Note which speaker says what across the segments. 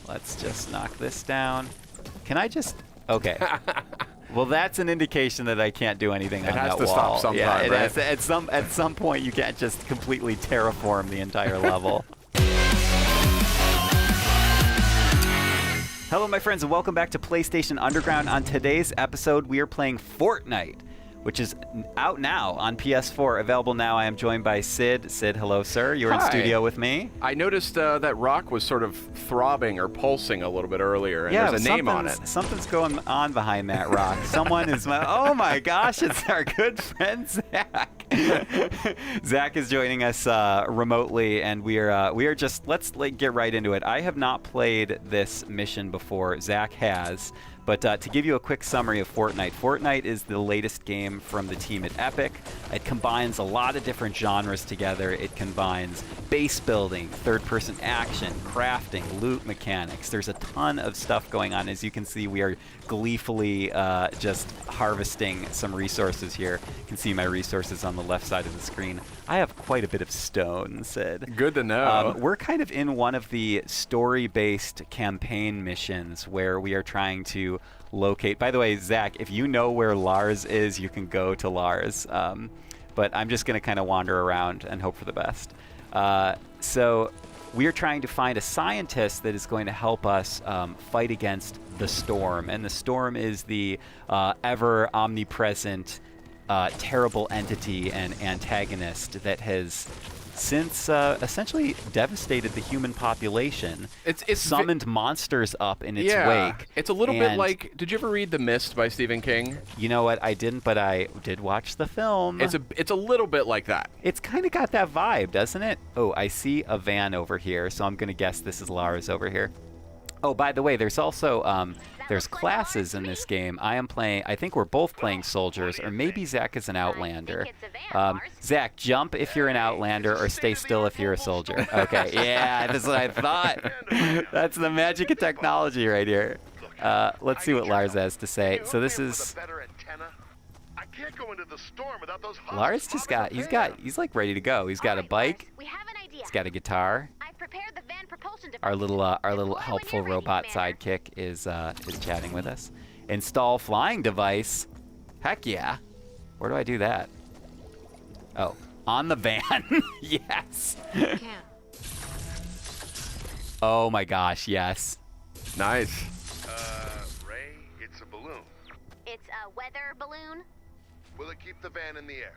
Speaker 1: Let's just knock this down. Can I just... Okay. Well, that's an indication that I can't do anything on that wall.
Speaker 2: It has to stop sometime,
Speaker 1: yeah, it
Speaker 2: right?
Speaker 1: has, at some point, you can't just completely terraform the entire level. Hello, my friends, and welcome back to PlayStation Underground. On today's episode, we are playing Fortnite, which is out now on PS4, available now. I am joined by Sid. Sid, hello, sir. You're in studio with me.
Speaker 2: I noticed that rock was sort of throbbing or pulsing a little bit earlier, and there's a name on it.
Speaker 1: Something's going on behind that rock. Someone is... Oh, my gosh, it's our good friend, Zach. Zach is joining us remotely, and we are just... Let's get right into it. I have not played this mission before. Zach has. But to give you a quick summary of Fortnite, Fortnite is the latest game from the team at Epic. It combines a lot of different genres together. It combines base building, third-person action, crafting, loot mechanics. There's a ton of stuff going on. As you can see, we are gleefully just harvesting some resources here. You can see my resources on the left side of the screen. I have quite a bit of stone, Sid.
Speaker 2: Good to know.
Speaker 1: We're kind of in one of the story-based campaign missions where we are trying to locate... By the way, Zach, if you know where Lars is, you can go to Lars. But I'm just going to kind of wander around and hope for the best. So we are trying to find a scientist that is going to help us fight against the Storm. And the Storm is the ever omnipresent terrible entity and antagonist that has since essentially devastated the human population. It's summoned monsters up in its wake.
Speaker 2: It's a little bit like... Did you ever read The Mist by Stephen King?
Speaker 1: You know what? I didn't, but I did watch the film.
Speaker 2: It's a little bit like that.
Speaker 1: It's kind of got that vibe, doesn't it? Oh, I see a van over here, so I'm going to guess this is Lars over here. Oh, by the way, there's also there's classes in this game. I think we're both playing soldiers, or maybe Zach is an outlander. Zach, jump if you're an outlander, or stay still if you're a soldier. Okay, yeah, that's what I thought. That's the magic of technology right here. Let's see what Lars has to say. So this is... Lars just he's like ready to go. He's got a bike. He's got a guitar. Our little helpful robot sidekick is chatting with us. Install flying device. Heck yeah. Where do I do that? Oh, on the van. Yes. Oh my gosh, yes.
Speaker 2: Nice.
Speaker 3: Ray, it's a balloon.
Speaker 4: It's a weather balloon?
Speaker 3: Will it keep the van in the air?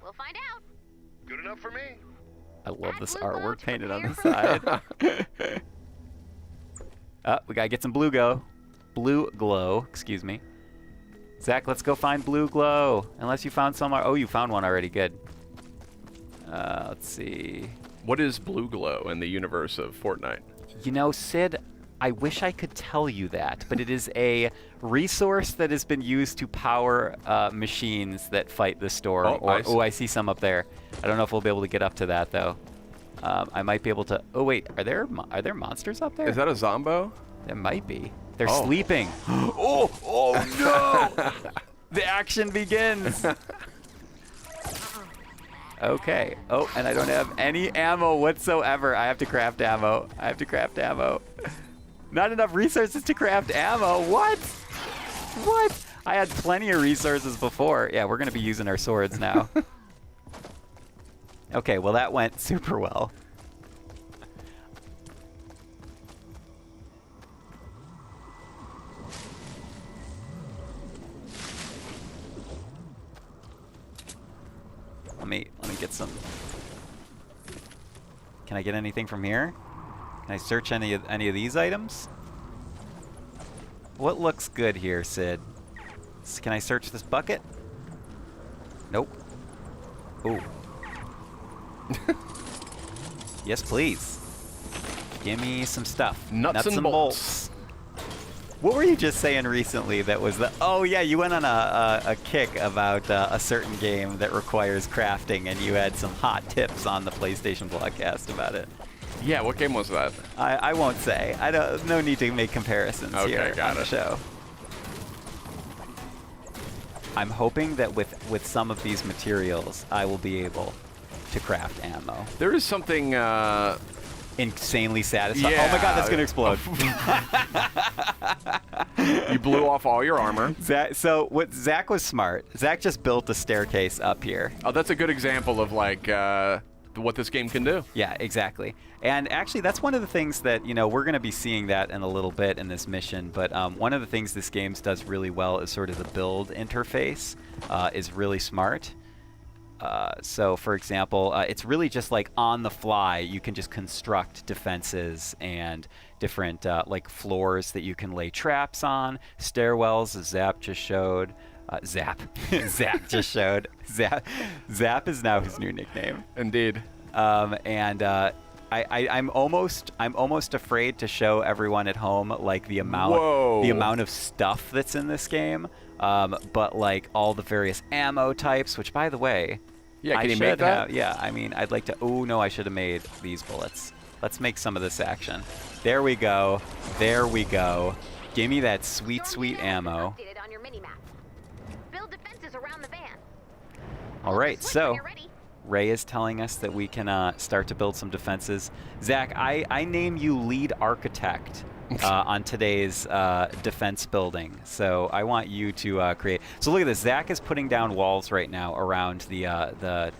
Speaker 4: We'll find out.
Speaker 3: Good enough for me.
Speaker 1: I love this artwork painted on the side. We gotta get some blue glow, excuse me. Zach, let's go find blue glow. Unless you found some. Oh, you found one already. Good. Let's see.
Speaker 2: What is blue glow in the universe of Fortnite?
Speaker 1: You know, Sid, I wish I could tell you that, but it is a resource that has been used to power machines that fight the Storm. Oh, I see some up there. I don't know if we'll be able to get up to that, though. I might be able to... Oh, wait. Are there monsters up there?
Speaker 2: Is that a Zombo?
Speaker 1: There might be. They're sleeping. Oh, no! The action begins. Okay. Oh, and I don't have any ammo whatsoever. I have to craft ammo. Not enough resources to craft ammo. What? What? I had plenty of resources before. Yeah, we're going to be using our swords now. Okay, well, that went super well. Let me get some... Can I get anything from here? Can I search any of these items? What looks good here, Sid? Can I search this bucket? Nope. Ooh. Yes, please. Give me some stuff.
Speaker 2: Nuts and bolts.
Speaker 1: What were you just saying recently that was the... Oh, yeah, you went on a kick about a certain game that requires crafting, and you had some hot tips on the PlayStation podcast about it.
Speaker 2: Yeah, what game was that?
Speaker 1: I won't say. No need to make comparisons here on the show. I'm hoping that with some of these materials, I will be able to craft ammo.
Speaker 2: There is something
Speaker 1: insanely satisfying.
Speaker 2: Yeah.
Speaker 1: Oh my god, that's gonna explode.
Speaker 2: You blew off all your armor.
Speaker 1: Zach was smart. Zach just built a staircase up here.
Speaker 2: Oh, that's a good example of like what this game can do.
Speaker 1: Yeah, exactly. And actually, that's one of the things that, we're going to be seeing that in a little bit in this mission. But one of the things this game does really well is sort of the build interface is really smart. So, for example, it's really just like on the fly. You can just construct defenses and different like floors that you can lay traps on, stairwells, as Zap just showed. Zap just showed. Zap is now his new nickname.
Speaker 2: Indeed.
Speaker 1: I'm almost afraid to show everyone at home like the amount of stuff that's in this game. But like all the various ammo types, which by the way,
Speaker 2: yeah, can you make that?
Speaker 1: Yeah, I mean, I'd like to. Oh no, I should have made these bullets. Let's make some of this action. There we go. There we go. Give me that sweet, sweet ammo.
Speaker 4: On your mini-map. Build defenses around the van.
Speaker 1: All right,
Speaker 4: Switch
Speaker 1: so
Speaker 4: when you're ready.
Speaker 1: Ray is telling us that we can start to build some defenses. Zach, I name you lead architect on today's defense building. So I want you to create. So look at this. Zach is putting down walls right now around the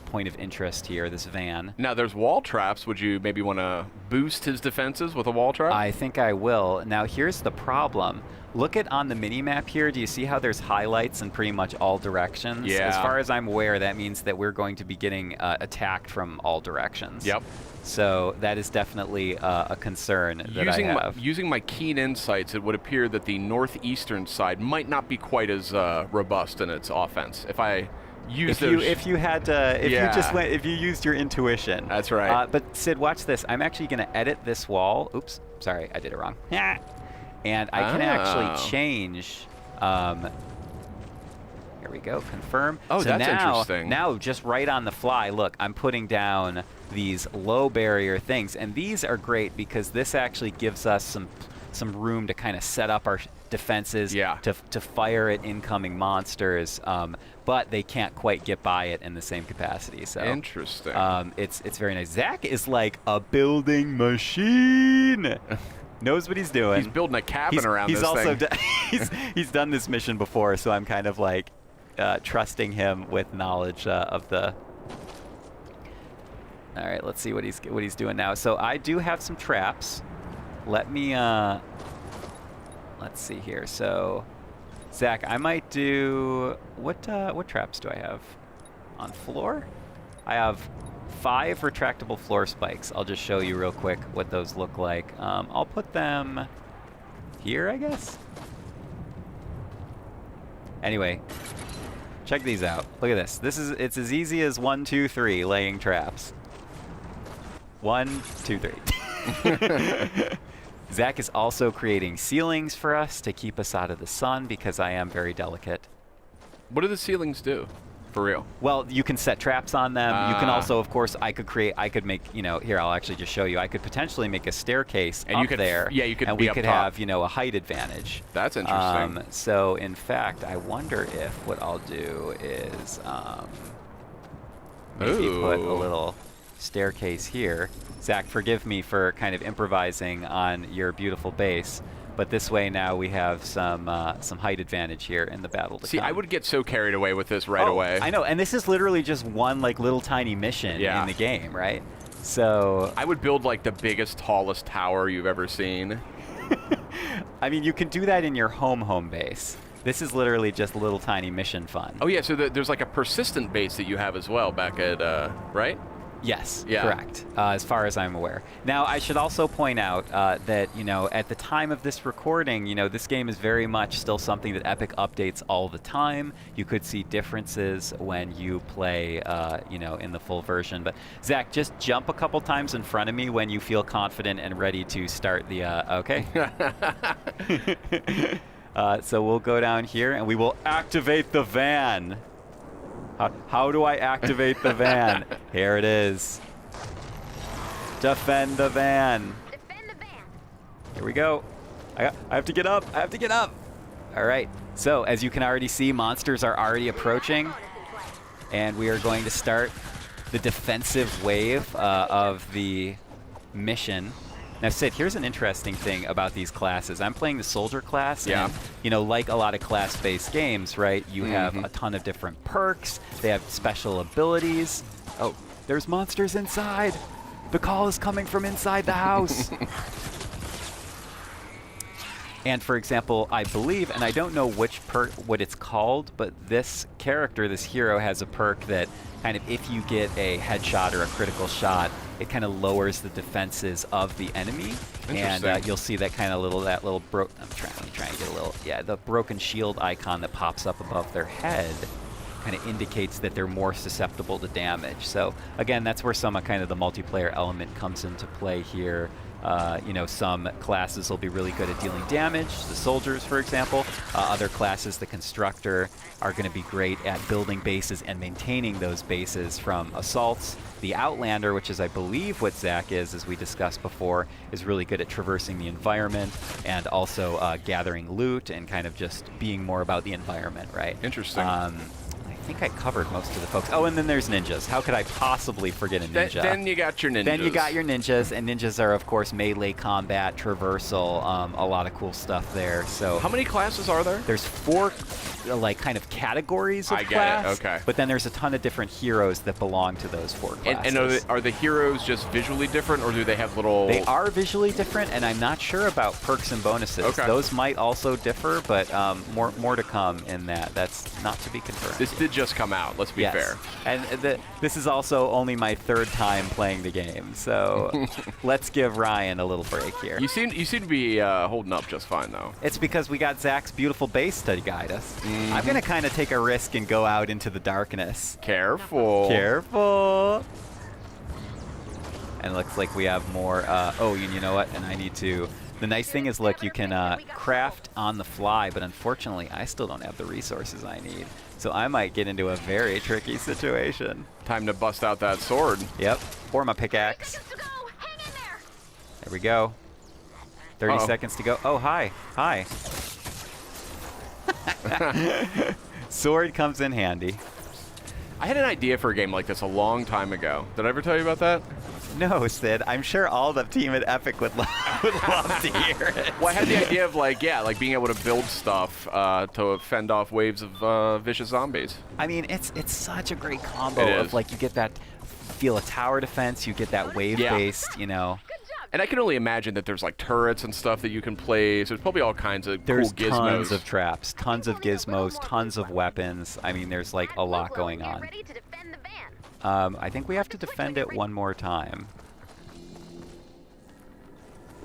Speaker 1: point of interest here, this van.
Speaker 2: Now there's wall traps. Would you maybe want to boost his defenses with a wall trap?
Speaker 1: I think I will. Now here's the problem. Look at on the mini-map here. Do you see how there's highlights in pretty much all directions?
Speaker 2: Yeah.
Speaker 1: As far as I'm aware, that means that we're going to be getting attacked from all directions.
Speaker 2: Yep.
Speaker 1: So that is definitely a concern that I have.
Speaker 2: Using my keen insights, it would appear that the northeastern side might not be quite as robust in its offense. If I use those...
Speaker 1: If you used your intuition.
Speaker 2: That's right.
Speaker 1: But Sid, watch this. I'm actually going to edit this wall. Oops, sorry, I did it wrong. And I can actually change. Here we go. Confirm.
Speaker 2: Oh,
Speaker 1: so
Speaker 2: that's
Speaker 1: now,
Speaker 2: interesting.
Speaker 1: Now, just right on the fly, look, I'm putting down these low barrier things, and these are great because this actually gives us some room to kind of set up our defenses.
Speaker 2: Yeah.
Speaker 1: To fire at incoming monsters. But they can't quite get by it in the same capacity. So
Speaker 2: interesting.
Speaker 1: It's very nice. Zach is like a building machine. Knows what he's doing.
Speaker 2: He's building a cabin around this
Speaker 1: thing. He's done this mission before, so I'm kind of like trusting him with knowledge of the. All right, let's see what he's doing now. So I do have some traps. Let me let's see here. So Zach, I might do what traps do I have on floor? I have 5 retractable floor spikes. I'll just show you real quick what those look like. I'll put them here, I guess. Anyway, check these out. Look at this. It's as easy as 1, 2, 3 laying traps. 1, 2, 3. Zach is also creating ceilings for us to keep us out of the sun because I am very delicate.
Speaker 2: What do the ceilings do? For real?
Speaker 1: Well, you can set traps on them. You can also, of course, I could make, here, I'll actually just show you. I could potentially make a staircase
Speaker 2: and
Speaker 1: up
Speaker 2: you could,
Speaker 1: there.
Speaker 2: Yeah, you could
Speaker 1: and
Speaker 2: be
Speaker 1: we
Speaker 2: up
Speaker 1: could
Speaker 2: top.
Speaker 1: have, a height advantage.
Speaker 2: That's interesting.
Speaker 1: So, in fact, I wonder if what I'll do is maybe put a little staircase here. Zach, forgive me for kind of improvising on your beautiful base. But this way now we have some height advantage here in the battle to
Speaker 2: See,
Speaker 1: come.
Speaker 2: I would get so carried away with this right away.
Speaker 1: I know, and this is literally just one like little tiny mission in the game, right? So
Speaker 2: I would build like the biggest, tallest tower you've ever seen.
Speaker 1: I mean, you can do that in your home base. This is literally just little tiny mission fun.
Speaker 2: Oh yeah, so there's like a persistent base that you have as well back at right?
Speaker 1: Yes,
Speaker 2: yeah.
Speaker 1: Correct, as far as I'm aware. Now, I should also point out that, at the time of this recording, this game is very much still something that Epic updates all the time. You could see differences when you play, in the full version. But, Zach, just jump a couple times in front of me when you feel confident and ready to start the, okay? So we'll go down here, and we will activate the van. How do I activate the van? Here it is. Defend the van.
Speaker 4: Defend the van.
Speaker 1: Here we go. I have to get up. I have to get up. All right. So as you can already see, monsters are already approaching, and we are going to start the defensive wave of the mission. Now, Sid, here's an interesting thing about these classes. I'm playing the soldier class,
Speaker 2: Yeah.
Speaker 1: and, you know, like a lot of class-based games, right, you have a ton of different perks. They have special abilities. Oh, there's monsters inside. The call is coming from inside the house. And for example, I believe, and I don't know which perk, what it's called, but this character, this hero, has a perk that kind of, if you get a headshot or a critical shot, it kind of lowers the defenses of the enemy. And you'll see that kind of that little I'm trying to get a little, the broken shield icon that pops up above their head kind of indicates that they're more susceptible to damage. So again, that's where some of kind of the multiplayer element comes into play here. You know, some classes will be really good at dealing damage, the soldiers, for example. Other classes, the constructor, are going to be great at building bases and maintaining those bases from assaults. The Outlander, which is, I believe, what Zach is, as we discussed before, is really good at traversing the environment and also gathering loot and kind of just being more about the environment, right?
Speaker 2: Interesting.
Speaker 1: I think I covered most of the folks. Oh, and then there's ninjas. How could I possibly forget a ninja?
Speaker 2: Then you got your ninjas.
Speaker 1: Then you got your ninjas, and ninjas are, of course, melee combat, traversal, a lot of cool stuff there. So
Speaker 2: how many classes are there?
Speaker 1: there's 4, like, kind of categories of
Speaker 2: I get
Speaker 1: class.
Speaker 2: it, okay.
Speaker 1: But then there's a ton of different heroes that belong to those 4 classes.
Speaker 2: And are the heroes just visually different, or do they have little...
Speaker 1: They are visually different, and I'm not sure about perks and bonuses.
Speaker 2: Okay.
Speaker 1: Those might also differ, but more to come in that. That's not to be confirmed.
Speaker 2: This did just come out, let's be fair.
Speaker 1: And this is also only my 3rd time playing the game, so let's give Ryan a little break here.
Speaker 2: You seem to be holding up just fine, though.
Speaker 1: It's because we got Zach's beautiful base to guide us. I'm going to kind of take a risk and go out into the darkness.
Speaker 2: Careful.
Speaker 1: Careful. And it looks like we have more. Oh, you know what? And I need to. The nice thing is, look, you can craft on the fly, but unfortunately, I still don't have the resources I need. So I might get into a very tricky situation.
Speaker 2: Time to bust out that sword.
Speaker 1: Yep. Or my pickaxe. There we go. 30 seconds to go. Oh, hi. Hi. Sword comes in handy.
Speaker 2: I had an idea for a game like this a long time ago. Did I ever tell you about that?
Speaker 1: No, Sid. I'm sure all the team at Epic would love to hear it.
Speaker 2: Well, I had the idea of like being able to build stuff to fend off waves of vicious zombies.
Speaker 1: I mean, it's such a great combo
Speaker 2: It
Speaker 1: of
Speaker 2: is.
Speaker 1: like you get that feel of tower defense, you get that wave-based, you know.
Speaker 2: And I can only imagine that there's like turrets and stuff that you can place. There's probably all kinds of
Speaker 1: There's
Speaker 2: cool gizmos.
Speaker 1: tons of traps, tons of gizmos, tons of weapons. I mean, there's like a lot going on. I think we have to defend it one more time.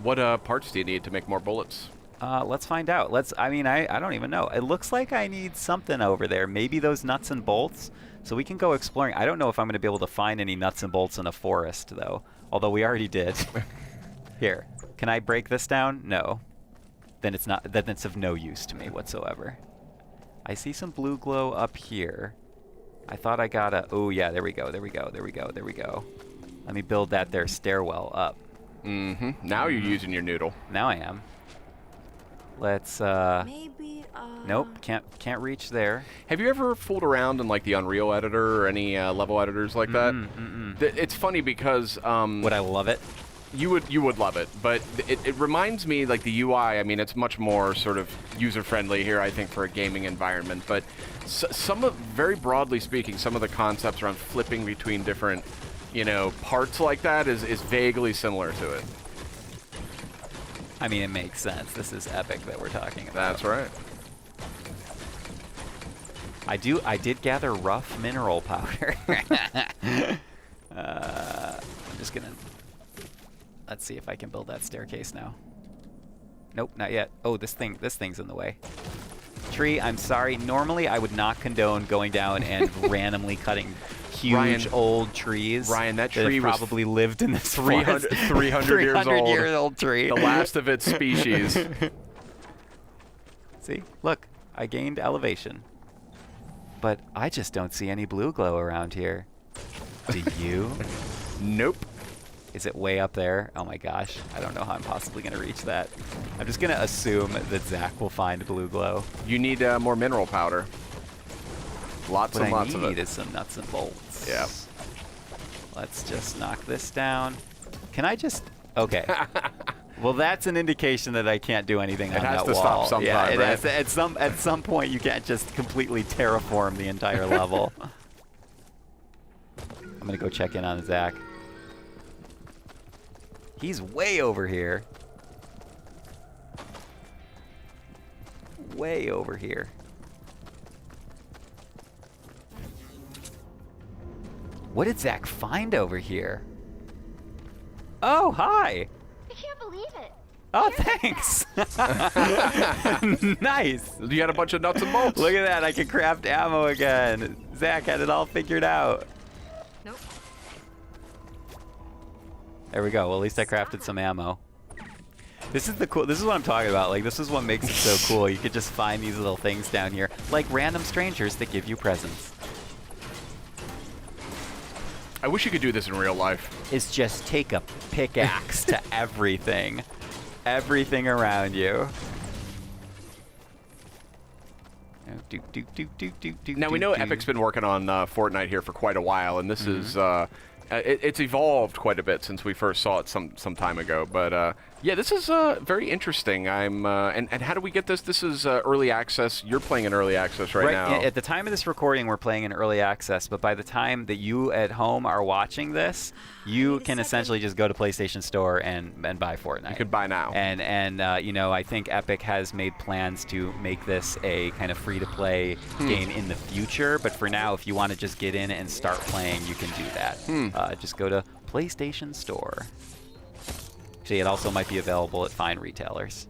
Speaker 2: What parts do you need to make more bullets?
Speaker 1: Let's find out. I don't even know. It looks like I need something over there. Maybe those nuts and bolts. So we can go exploring. I don't know if I'm going to be able to find any nuts and bolts in a forest, though. Although we already did. Here. Can I break this down? No. Then it's not. Then it's of no use to me whatsoever. I see some blue glow up here. I thought I got a... Oh, yeah. There we go. There we go. There we go. There we go. Let me build that there stairwell up.
Speaker 2: Mm-hmm. Now you're using your noodle.
Speaker 1: Now I am. Let's,
Speaker 5: Maybe,
Speaker 1: Nope, can't reach there.
Speaker 2: Have you ever fooled around in like the Unreal editor or any level editors like that? It's funny because
Speaker 1: Would I love it?
Speaker 2: you would love it, but it reminds me like the UI. I mean, it's much more sort of user friendly here, I think, for a gaming environment. But very broadly speaking, some of the concepts around flipping between different, parts like that is vaguely similar to it.
Speaker 1: I mean, it makes sense. This is Epic that we're talking about.
Speaker 2: That's right.
Speaker 1: I did gather rough mineral powder. I'm just gonna... Let's see if I can build that staircase now. Nope, not yet. Oh, this thing's in the way. Tree, I'm sorry. Normally, I would not condone going down and randomly cutting huge old trees.
Speaker 2: Ryan, that tree was
Speaker 1: probably lived in this
Speaker 2: 300
Speaker 1: years old tree.
Speaker 2: The last of its species.
Speaker 1: See, look, I gained elevation, but I just don't see any blue glow around here. Do you?
Speaker 2: Nope.
Speaker 1: Is it way up there? Oh my gosh, I don't know how I'm possibly gonna reach that. I'm just gonna assume that Zach will find blue glow.
Speaker 2: You need more mineral powder. Lots and lots of it.
Speaker 1: What I need is some nuts and bolts.
Speaker 2: Yeah.
Speaker 1: Let's just knock this down. Can I just... Okay. Well, that's an indication that I can't do anything on that wall.
Speaker 2: It has to stop sometime,
Speaker 1: yeah, it
Speaker 2: right?
Speaker 1: has, at some point, you can't just completely terraform the entire level. I'm gonna go check in on Zach. He's way over here. Way over here. What did Zach find over here? Oh, hi.
Speaker 4: I can't believe it.
Speaker 1: Oh,
Speaker 4: Here's
Speaker 1: thanks. Nice.
Speaker 2: You got a bunch of nuts and bolts.
Speaker 1: Look at that. I can craft ammo again. Zach had it all figured out.
Speaker 4: Nope.
Speaker 1: There we go. Well, at least I crafted some ammo. This is the cool. This is what I'm talking about. Like, this is what makes it so cool. You could just find these little things down here, like random strangers that give you presents.
Speaker 2: I wish you could do this in real life.
Speaker 1: Is just take a pickaxe to everything. Everything around you.
Speaker 2: Now, we know Epic's been working on Fortnite here for quite a while, and this is... it's evolved quite a bit since we first saw it some time ago. But yeah, this is very interesting. And how do we get this? This is early access. You're playing in early access right now.
Speaker 1: At the time of this recording, we're playing in early access. But by the time that you at home are watching this, you can essentially just go to PlayStation Store and buy Fortnite.
Speaker 2: You could buy now.
Speaker 1: And you know, I think Epic has made plans to make this a kind of free-to-play game in the future. But for now, if you want to just get in and start playing, you can do that. Just go to PlayStation Store. See, it also might be available at fine retailers.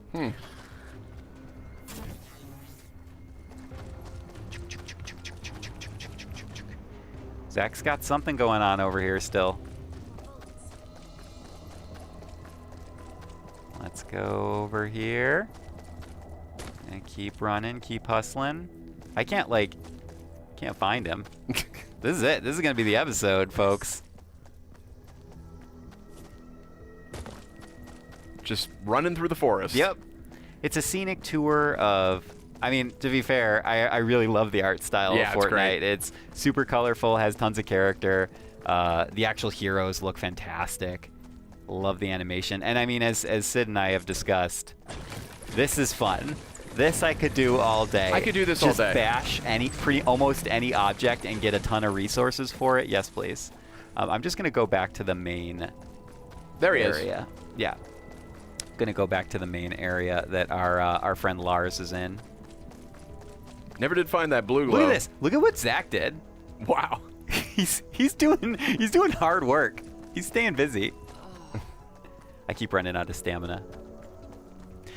Speaker 1: Zach's got something going on over here still. Let's go over here. And keep running, keep hustling. I can't find him. This is it. This is going to be the episode, folks.
Speaker 2: Just running through the forest.
Speaker 1: Yep. It's a scenic tour of... I mean, to be fair, I really love the art style of Fortnite.
Speaker 2: Great.
Speaker 1: It's super colorful, has tons of character. The actual heroes look fantastic. Love the animation. And I mean, as Sid and I have discussed, this is fun. This I could do all day.
Speaker 2: I could do this all day.
Speaker 1: Just bash almost any object and get a ton of resources for it. Yes, please. I'm just going to go back to the main
Speaker 2: there he
Speaker 1: area.
Speaker 2: is.
Speaker 1: Yeah. Going to go back to the main area that our friend Lars is in.
Speaker 2: Never did find that blue glow.
Speaker 1: Look at this. Look at what Zach did.
Speaker 2: Wow.
Speaker 1: he's doing hard work. He's staying busy. I keep running out of stamina.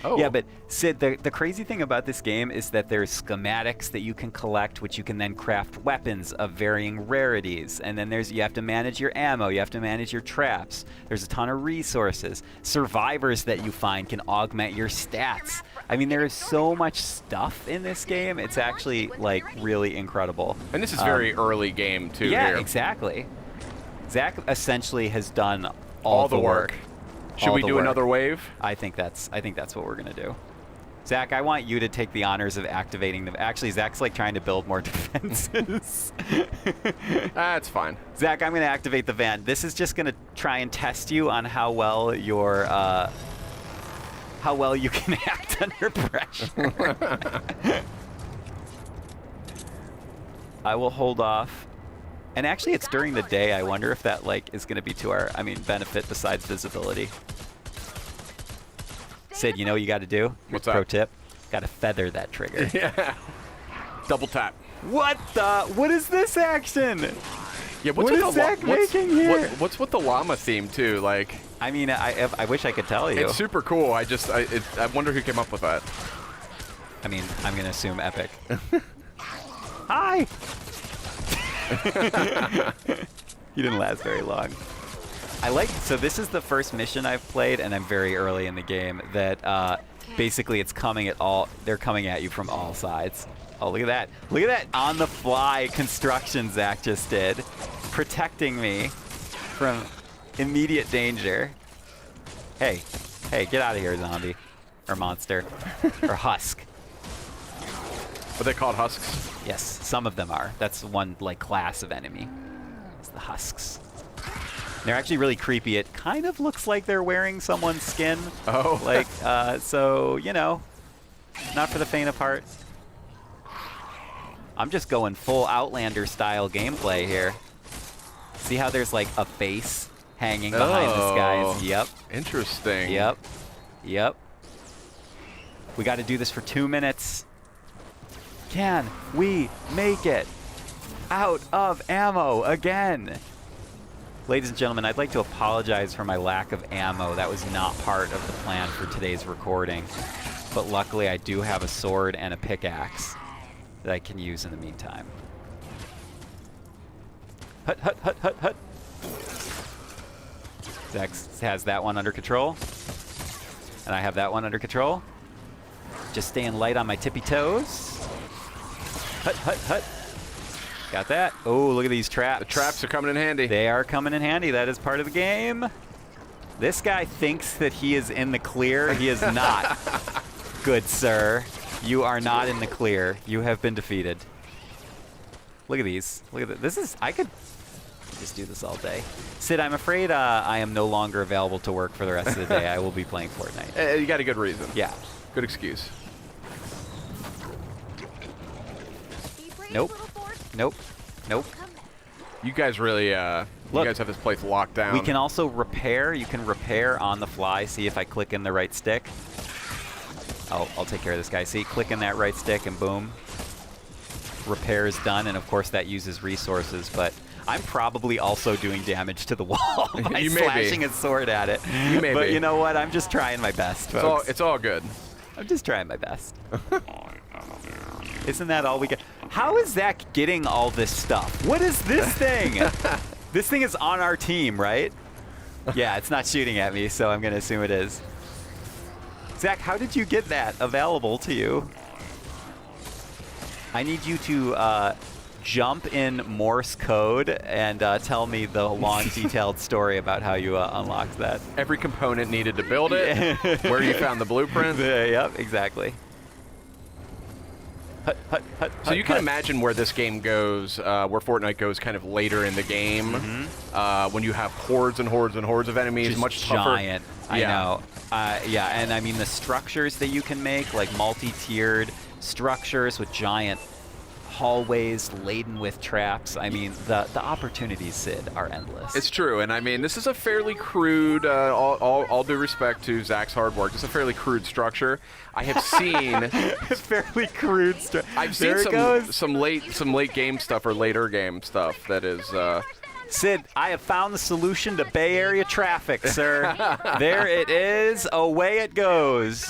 Speaker 2: Oh.
Speaker 1: Yeah, but Sid, the crazy thing about this game is that there's schematics that you can collect, which you can then craft weapons of varying rarities. And then you have to manage your ammo, you have to manage your traps. There's a ton of resources. Survivors that you find can augment your stats. I mean, there is so much stuff in this game. It's actually, like, really incredible.
Speaker 2: And this is very early game, too,
Speaker 1: yeah,
Speaker 2: here.
Speaker 1: exactly. Zach essentially has done all the work.
Speaker 2: Should we do another wave?
Speaker 1: I think that's what we're gonna do. Zach, I want you to take the honors of activating them. Actually, Zach's like trying to build more defenses.
Speaker 2: That's fine.
Speaker 1: Zach, I'm gonna activate the van. This is just gonna try and test you on how well you can act under pressure. I will hold off. And actually, it's during the day. I wonder if that is going to be to our, benefit besides visibility. Sid, you know what you got to do?
Speaker 2: What's that?
Speaker 1: Pro tip: got to feather that trigger.
Speaker 2: Yeah. Double tap.
Speaker 1: What is this action?
Speaker 2: Yeah.
Speaker 1: What is Zach making here?
Speaker 2: What's with the llama theme too? Like.
Speaker 1: I mean, I wish I could tell you.
Speaker 2: It's super cool. I wonder who came up with that.
Speaker 1: I mean, I'm going to assume Epic. Hi. He didn't last very long. So this is the first mission I've played, and I'm very early in the game, that basically they're coming at you from all sides. Oh, look at that. Look at that on-the-fly construction Zach just did, protecting me from immediate danger. Hey, get out of here, zombie. Or monster. Or husk.
Speaker 2: Are they called husks?
Speaker 1: Yes, some of them are. That's one class of enemy. It's the husks. They're actually really creepy. It kind of looks like they're wearing someone's skin.
Speaker 2: Oh.
Speaker 1: Like, so, you know, not for the faint of heart. I'm just going full Outlander style gameplay here. See how there's like a face hanging behind the skies? Yep.
Speaker 2: Interesting.
Speaker 1: Yep. Yep. We got to do this for 2 minutes. Can we make it out of ammo again? Ladies and gentlemen, I'd like to apologize for my lack of ammo. That was not part of the plan for today's recording. But luckily, I do have a sword and a pickaxe that I can use in the meantime. Hut, hut, hut, hut, hut. Zach has that one under control. And I have that one under control. Just staying light on my tippy toes. Hut, hut, hut. Got that. Oh, look at these traps.
Speaker 2: The traps are coming in handy.
Speaker 1: They are coming in handy. That is part of the game. This guy thinks that he is in the clear. He is not. Good sir. You are not in the clear. You have been defeated. Look at these. Look at this. I could just do this all day. Sid, I'm afraid I am no longer available to work for the rest of the day. I will be playing Fortnite.
Speaker 2: You got a good reason.
Speaker 1: Yeah.
Speaker 2: Good excuse.
Speaker 1: Nope. Nope. Nope.
Speaker 2: You guys really, you guys have this place locked down.
Speaker 1: We can also repair. You can repair on the fly. See if I click in the right stick. I'll take care of this guy. See, click in that right stick and boom. Repair is done, and of course that uses resources, but I'm probably also doing damage to the wall by
Speaker 2: You may
Speaker 1: slashing
Speaker 2: be.
Speaker 1: a sword at it.
Speaker 2: You may
Speaker 1: but
Speaker 2: be.
Speaker 1: you know what? I'm just trying my best, folks.
Speaker 2: It's all good.
Speaker 1: I'm just trying my best. Isn't that all we get? How is Zach getting all this stuff? What is this thing? This thing is on our team, right? Yeah, it's not shooting at me, so I'm going to assume it is. Zach, how did you get that available to you? I need you to jump in Morse code and tell me the long, detailed story about how you unlocked that.
Speaker 2: Every component needed to build it, where you found the blueprint.
Speaker 1: Yep, exactly. Hut, hut, hut,
Speaker 2: So you can imagine where this game goes, where Fortnite goes kind of later in the game, when you have hordes and hordes and hordes of enemies,
Speaker 1: Just
Speaker 2: much tougher.
Speaker 1: giant. I know. Yeah, and I mean the structures that you can make, like multi-tiered structures with giant hallways laden with traps. I mean, the opportunities, Sid, are endless.
Speaker 2: It's true, and I mean, this is a fairly crude, all due respect to Zach's hard work, it's a fairly crude structure. I have seen
Speaker 1: fairly crude structure.
Speaker 2: I've seen some late game stuff or later game stuff that is.
Speaker 1: Sid, I have found the solution to Bay Area traffic, sir. There it is. Away it goes.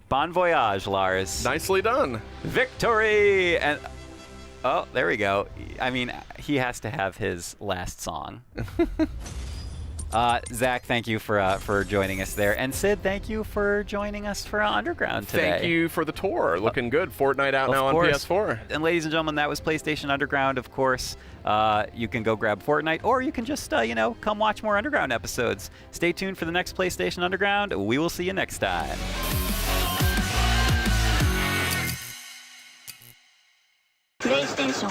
Speaker 1: Bon voyage, Lars.
Speaker 2: Nicely done.
Speaker 1: Victory! And oh, there we go. I mean, he has to have his last song. Zach, thank you for joining us there. And Sid, thank you for joining us for Underground today.
Speaker 2: Thank you for the tour. Looking good. Fortnite out now on PS4.
Speaker 1: And ladies and gentlemen, that was PlayStation Underground, of course. You can go grab Fortnite, or you can just, come watch more Underground episodes. Stay tuned for the next PlayStation Underground. We will see you next time.
Speaker 5: PlayStation